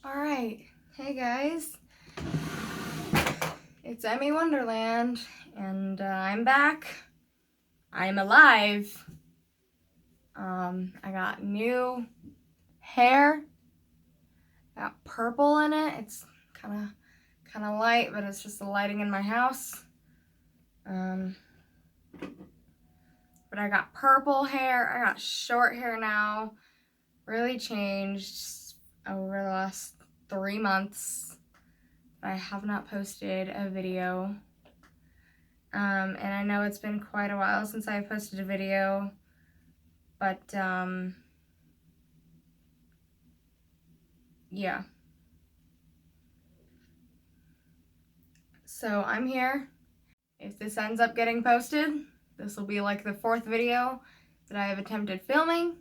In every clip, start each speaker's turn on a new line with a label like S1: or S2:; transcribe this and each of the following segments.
S1: Alright, hey guys, it's Emmy Wonderland, and I'm back. I'm alive. I got new hair, got purple in it. It's kind of light, but it's just the lighting in my house. But I got purple hair, I got short hair now. Really changed over the last 3 months. I have not posted a video. And I know it's been quite a while since I posted a video, but yeah. So I'm here. If this ends up getting posted, this will be like the 4th video that I have attempted filming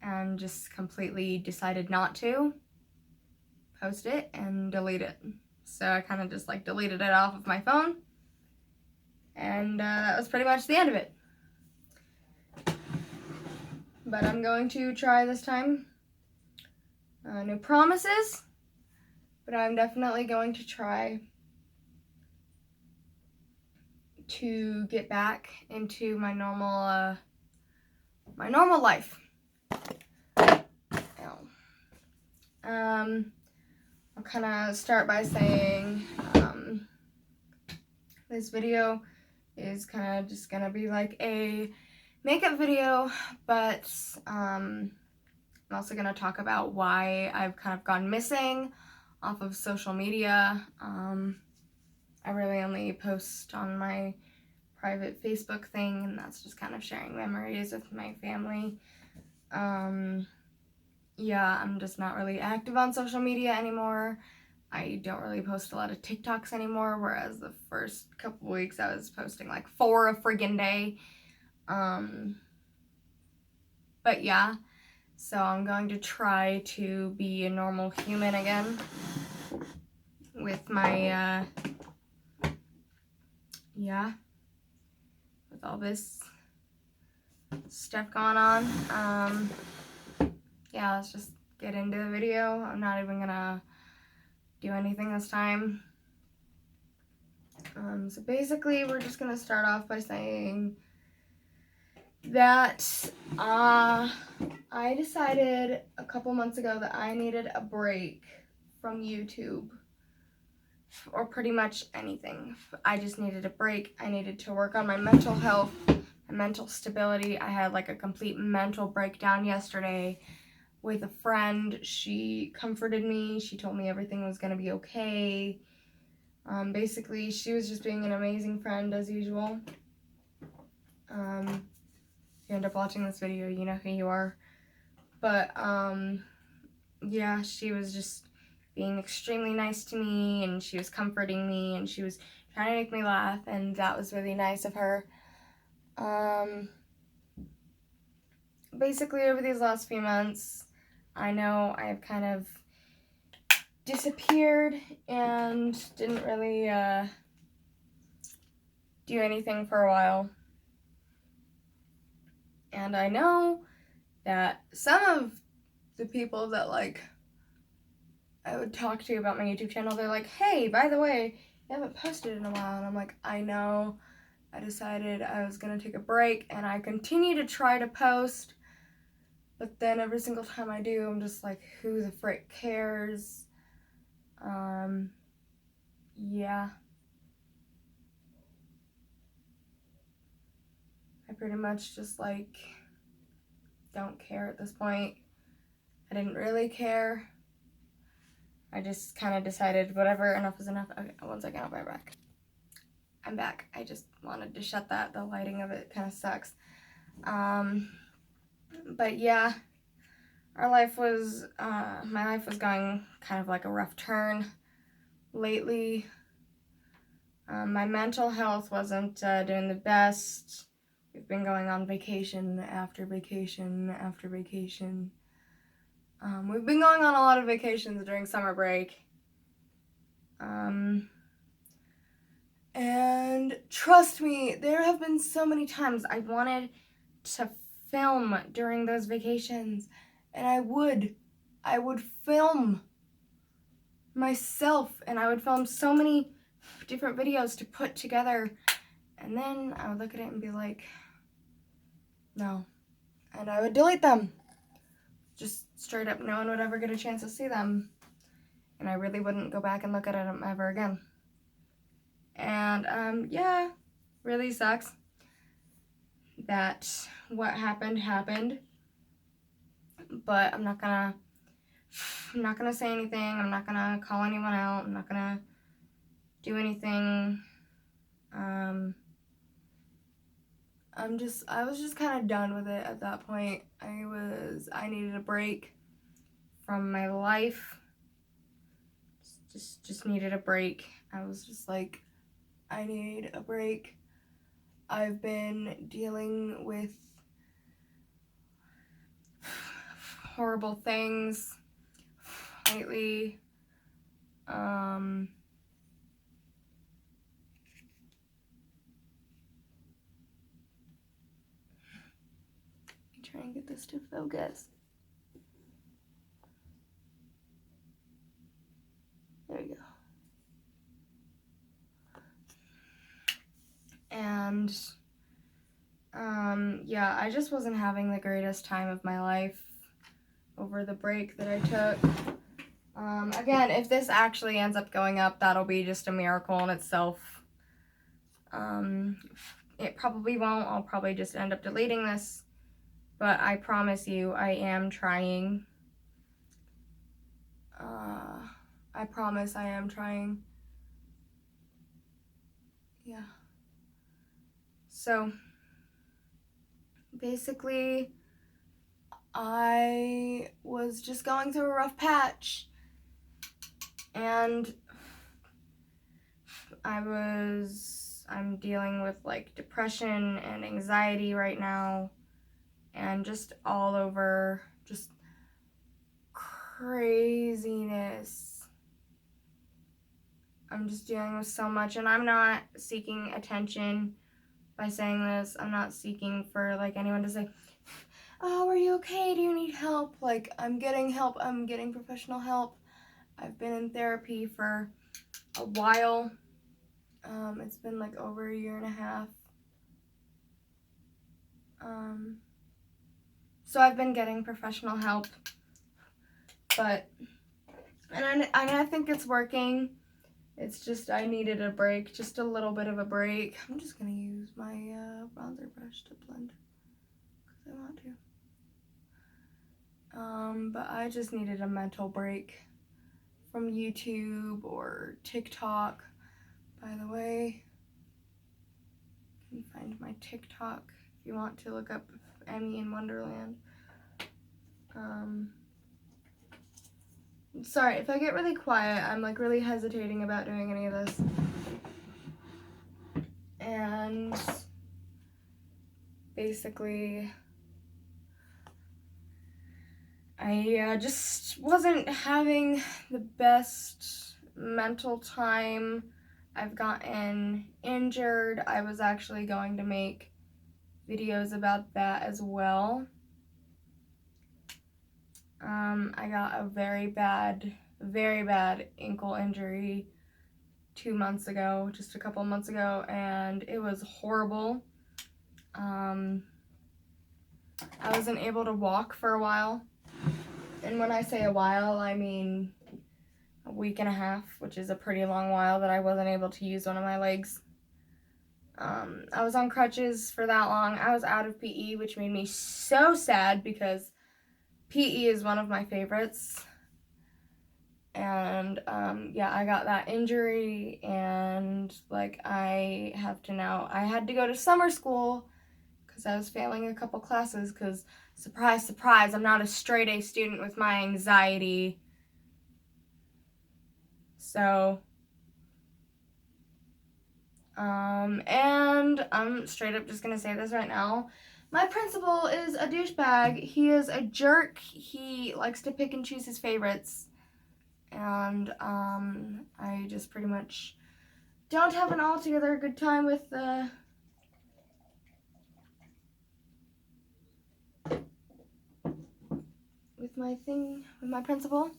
S1: and just completely decided not to post it and delete it. So I kind of just like deleted it off of my phone, and that was pretty much the end of it. But I'm going to try this time. No promises, but I'm definitely going to try to get back into my normal life. I'll kind of start by saying this video is kind of just gonna be like a makeup video, but I'm also gonna talk about why I've kind of gone missing off of social media. I really only post on my private Facebook thing, and that's just kind of sharing memories with my family. Yeah, I'm just not really active on social media anymore. I don't really post a lot of TikToks anymore, whereas the first couple weeks I was posting like 4 a friggin' day. But yeah, so I'm going to try to be a normal human again with my, with all this stuff going on. Yeah, let's just get into the video. I'm not even gonna do anything this time. So basically, we're just gonna start off by saying that I decided a couple months ago that I needed a break from YouTube, or pretty much anything. I just needed a break. I needed to work on my mental health, my mental stability. I had like a complete mental breakdown yesterday with a friend. She comforted me. She told me everything was gonna be okay. Basically, she was just being an amazing friend as usual. If you end up watching this video, you know who you are. But yeah, she was just being extremely nice to me, and she was comforting me, and she was trying to make me laugh, and that was really nice of her. Basically, over these last few months, I know I've kind of disappeared and didn't really do anything for a while. And I know that some of the people that like I would talk to about my YouTube channel, they're like, hey, by the way, you haven't posted in a while. And I'm like, I know. I decided I was gonna take a break, and I continue to try to post, but then every single time I do, I'm just like, who the frick cares? Yeah. I pretty much just like don't care at this point. I didn't really care. I just kind of decided whatever, enough is enough. Okay, one second, I'll be right back. I'm back. I just wanted to shut that. The lighting of it kind of sucks. But yeah, my life was going kind of like a rough turn lately. My mental health wasn't doing the best. We've been going on vacation after vacation after vacation. We've been going on a lot of vacations during summer break. And trust me, there have been so many times I wanted to film during those vacations, and I would, I would film myself, and I would film so many different videos to put together, and then I would look at it and be like, no, and I would delete them. Just straight up, no one would ever get a chance to see them, and I really wouldn't go back and look at them ever again. And yeah, really sucks that what happened, but I'm not gonna say anything. I'm not gonna call anyone out. I'm not gonna do anything. I was just kind of done with it at that point. I needed a break from my life. Just needed a break. I was just like, I need a break. I've been dealing with horrible things lately. Try and get this to focus. There we go. And yeah, I just wasn't having the greatest time of my life over the break that I took. Again, if this actually ends up going up, that'll be just a miracle in itself. It probably won't. I'll probably just end up deleting this. But I promise you, I am trying. I promise I am trying. Yeah. So, basically, I was just going through a rough patch. And I'm dealing with like depression and anxiety right now. And just all over, just craziness. I'm just dealing with so much, and I'm not seeking attention by saying this. I'm not seeking for like anyone to say, oh, are you okay? Do you need help? Like, I'm getting help. I'm getting professional help. I've been in therapy for a while. It's been like over a year and a half. So I've been getting professional help, and I think it's working. It's just I needed a break, just a little bit of a break. I'm just gonna use my bronzer brush to blend because I want to. But I just needed a mental break from YouTube or TikTok. By the way, you can find my TikTok if you want to look up Emmy in Wonderland. Sorry, if I get really quiet, I'm like really hesitating about doing any of this. And basically, I just wasn't having the best mental time. I've gotten injured. I was actually going to make videos about that as well. I got a very bad ankle injury 2 months ago, just a couple months ago, and it was horrible. I wasn't able to walk for a while. And when I say a while, I mean a week and a half, which is a pretty long while that I wasn't able to use one of my legs. I was on crutches for that long. I was out of PE, which made me so sad because PE is one of my favorites. And yeah, I got that injury, and like I had to go to summer school because I was failing a couple classes because surprise, surprise, I'm not a straight A student with my anxiety. So, and I'm straight up just gonna say this right now. My principal is a douchebag. He is a jerk. He likes to pick and choose his favorites. And, I just pretty much don't have an altogether good time with, with my thing, with my principal.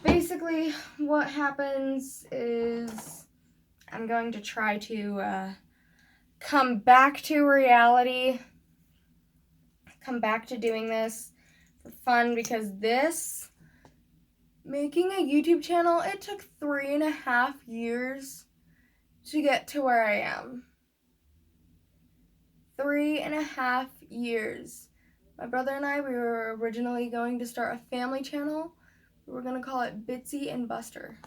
S1: Basically, what happens is I'm going to try to come back to reality, come back to doing this for fun, because making a YouTube channel, it took 3.5 years to get to where I am. 3.5 years. My brother and I, we were originally going to start a family channel. We were going to call it Bitsy and Buster.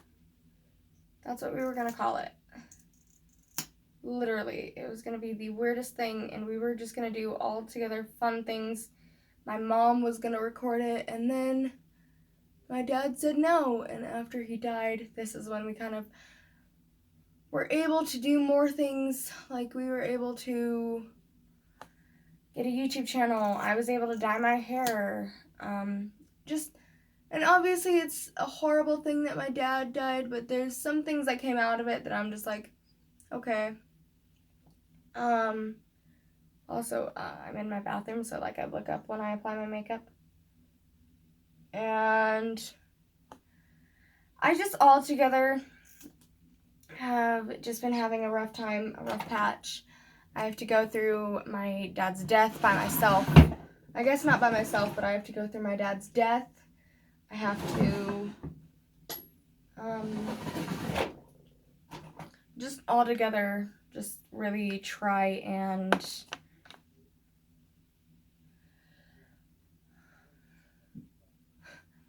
S1: That's what we were going to call it. Literally, it was going to be the weirdest thing, and we were just going to do all together fun things. My mom was going to record it, and then my dad said no, and after he died, this is when we kind of were able to do more things. Like, we were able to get a YouTube channel. I was able to dye my hair. And obviously it's a horrible thing that my dad died, but there's some things that came out of it that I'm just like, okay. Also, I'm in my bathroom, so like I look up when I apply my makeup. And I just altogether have just been having a rough time, a rough patch. I have to go through my dad's death by myself. I guess not by myself, but I have to go through my dad's death. I have to just altogether just really try and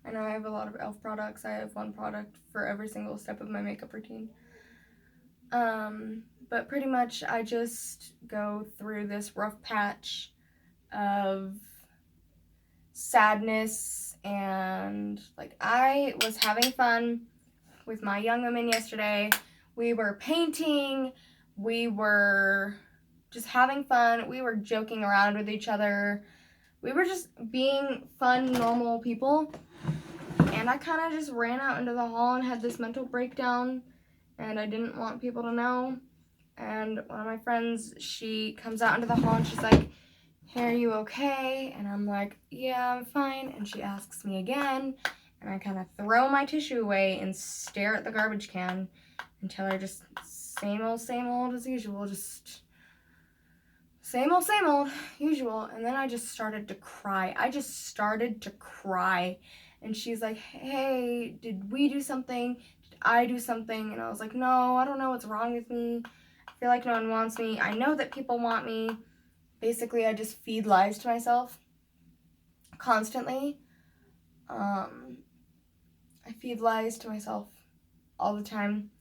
S1: I know I have a lot of e.l.f. products. I have one product for every single step of my makeup routine. But pretty much I just go through this rough patch of sadness, and like I was having fun with my young women yesterday. We were painting, we were just having fun, we were joking around with each other, we were just being fun, normal people. And I kind of just ran out into the hall and had this mental breakdown, and I didn't want people to know. And one of my friends, she comes out into the hall and she's like, "Hey, are you okay?" And I'm like, "Yeah, I'm fine." And she asks me again, and I kind of throw my tissue away and stare at the garbage can and tell her just same old as usual, just same old usual. And then I just started to cry. And she's like, "Hey, did we do something? Did I do something?" And I was like, "No, I don't know what's wrong with me. I feel like no one wants me. I know that people want me." Basically, I just feed lies to myself constantly. I feed lies to myself all the time.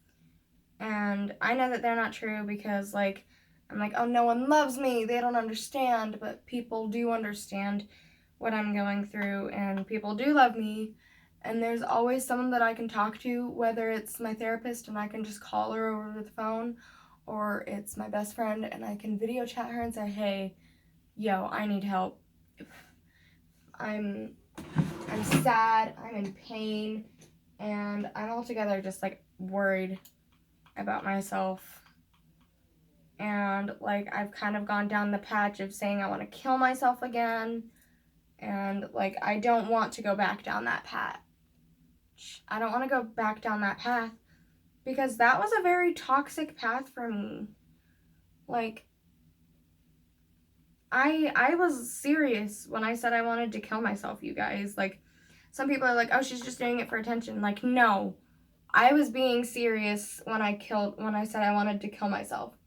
S1: And I know that they're not true because, like, I'm like, "Oh, no one loves me. They don't understand." But people do understand what I'm going through, and people do love me. And there's always someone that I can talk to, whether it's my therapist and I can just call her over the phone, or it's my best friend and I can video chat her and say, "Hey, yo, I need help. I'm sad, I'm in pain, and I'm altogether just like worried about myself." And like I've kind of gone down the patch of saying I want to kill myself again, and like I don't want to go back down that path. I don't want to go back down that path because that was a very toxic path for me. Like I was serious when I said I wanted to kill myself, you guys. Like, some people are like, "Oh, she's just doing it for attention." Like, no. I was being serious when I said I wanted to kill myself,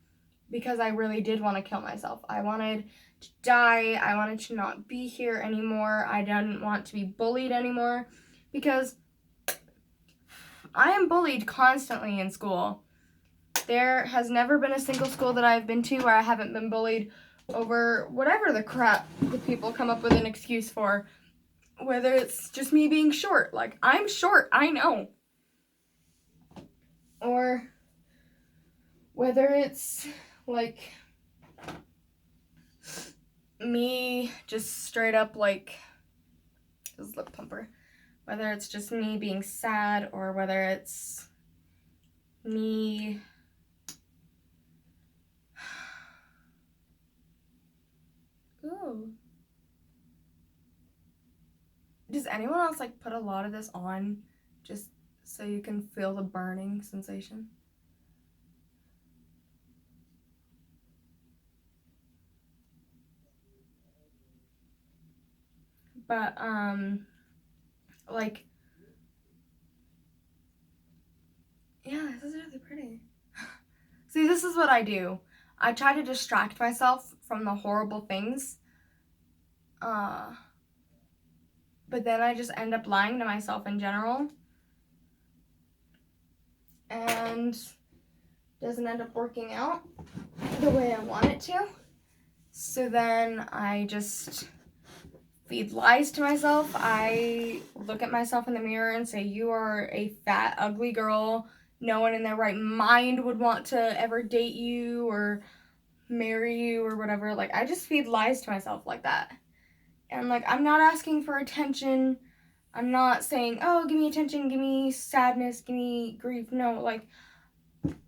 S1: because I really did want to kill myself. I wanted to die. I wanted to not be here anymore. I didn't want to be bullied anymore, because I am bullied constantly in school. There has never been a single school that I've been to where I haven't been bullied over whatever the crap the people come up with an excuse for. Whether it's just me being short, like, I'm short, I know. Or whether it's like me just straight up like this lip pumper. Whether it's just me being sad, or whether it's me ooh, Does anyone else like put a lot of this on just so you can feel the burning sensation? But like, yeah, this is really pretty. See, this is what I do. I try to distract myself from the horrible things. But then I just end up lying to myself in general. And doesn't end up working out the way I want it to. So then I just feed lies to myself. I look at myself in the mirror and say, you are a fat, ugly girl. No one in their right mind would want to ever date you or marry you or whatever. Like, I just feed lies to myself like that. And like, I'm not asking for attention. I'm not saying, oh, give me attention, give me sadness, give me grief. No, like,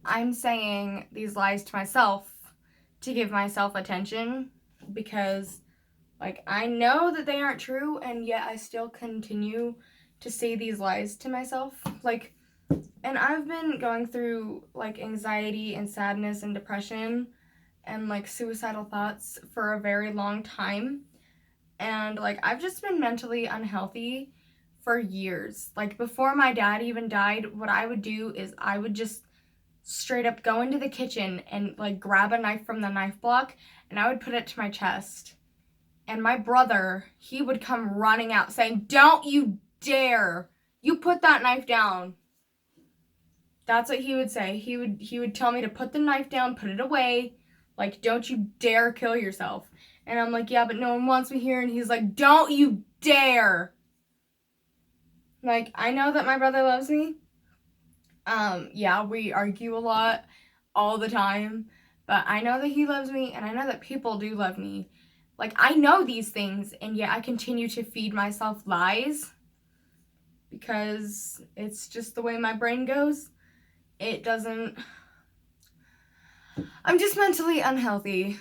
S1: I'm saying these lies to myself to give myself attention because, like, I know that they aren't true, and yet I still continue to say these lies to myself. Like, and I've been going through, like, anxiety and sadness and depression and, like, suicidal thoughts for a very long time. And, like, I've just been mentally unhealthy for years. Like, before my dad even died, what I would do is I would just straight up go into the kitchen and like grab a knife from the knife block and I would put it to my chest. And my brother, he would come running out saying, don't you dare. You put that knife down. That's what he would say. He would tell me to put the knife down, put it away. Like, don't you dare kill yourself. And I'm like, yeah, but no one wants me here. And he's like, don't you dare. Like, I know that my brother loves me. Yeah, we argue a lot all the time, but I know that he loves me and I know that people do love me. Like, I know these things and yet I continue to feed myself lies because it's just the way my brain goes. It doesn't, I'm just mentally unhealthy.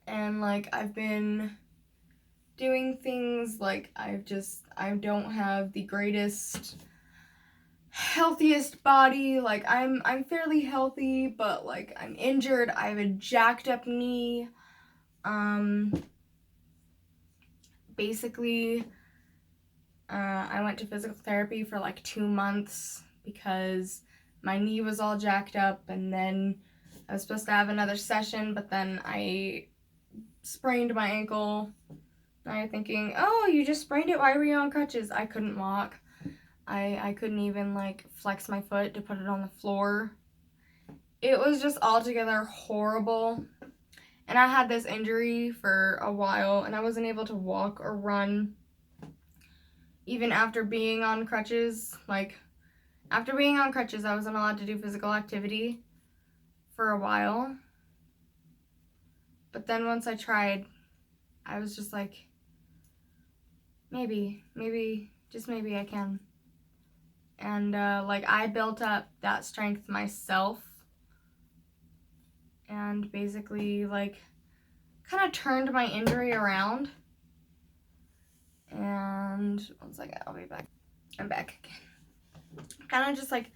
S1: And like, I've been doing things like I don't have the greatest healthiest body. Like, I'm fairly healthy, but like I'm injured. I have a jacked up knee. Basically, I went to physical therapy for like 2 months because my knee was all jacked up, and then I was supposed to have another session, but then I sprained my ankle. And I'm thinking, oh, you just sprained it, why were you on crutches? I couldn't walk. I couldn't even like flex my foot to put it on the floor. It was just altogether horrible. And I had this injury for a while and I wasn't able to walk or run even after being on crutches. Like, after being on crutches, I wasn't allowed to do physical activity for a while. But then once I tried, I was just like, maybe, just maybe I can. And like, I built up that strength myself and basically like kind of turned my injury around. And one second, I'll be back. I'm back again. Kind of just like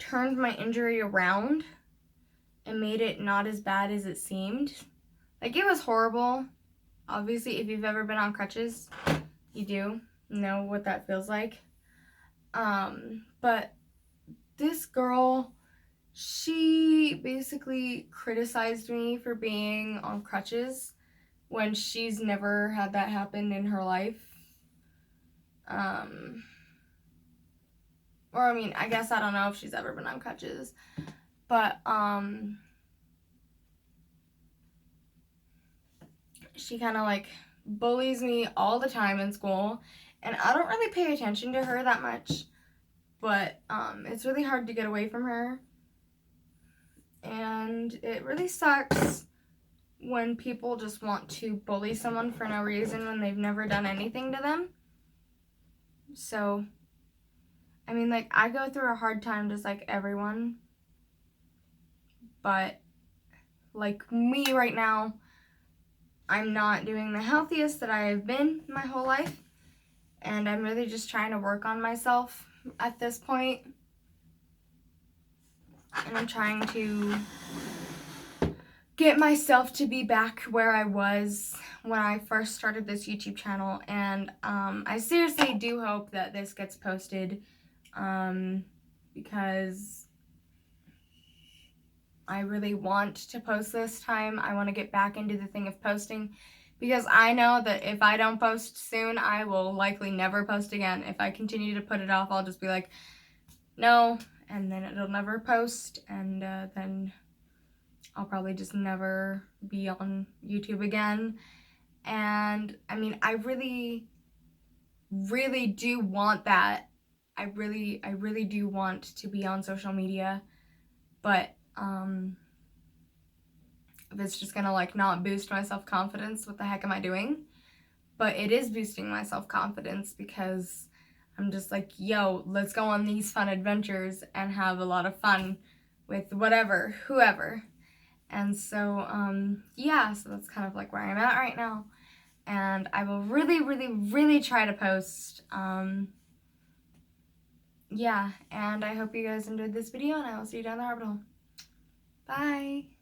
S1: turned my injury around and made it not as bad as it seemed. Like, it was horrible. Obviously, if you've ever been on crutches, you do know what that feels like. But this girl, she basically criticized me for being on crutches when she's never had that happen in her life. Or I mean, I guess I don't know if she's ever been on crutches, but she kind of like bullies me all the time in school, and I don't really pay attention to her that much, but it's really hard to get away from her, and it really sucks when people just want to bully someone for no reason when they've never done anything to them. So, I mean, like, I go through a hard time just like everyone, but like me right now, I'm not doing the healthiest that I have been my whole life, And I'm really just trying to work on myself at this point. And I'm trying to get myself to be back where I was when I first started this YouTube channel. And I seriously do hope that this gets posted, because I really want to post this time. I want to get back into the thing of posting, because I know that if I don't post soon, I will likely never post again. If I continue to put it off, I'll just be like, no, and then it'll never post, and then I'll probably just never be on YouTube again. And I mean, I really, really do want that. I really do want to be on social media, but if it's just gonna like not boost my self-confidence, what the heck am I doing? But it is boosting my self-confidence, because I'm just like, yo, let's go on these fun adventures and have a lot of fun with whatever, whoever. And so, yeah, so that's kind of like where I'm at right now. And I will really, really, really try to post. Yeah, and I hope you guys enjoyed this video, and I will see you down the rabbit hole. Bye!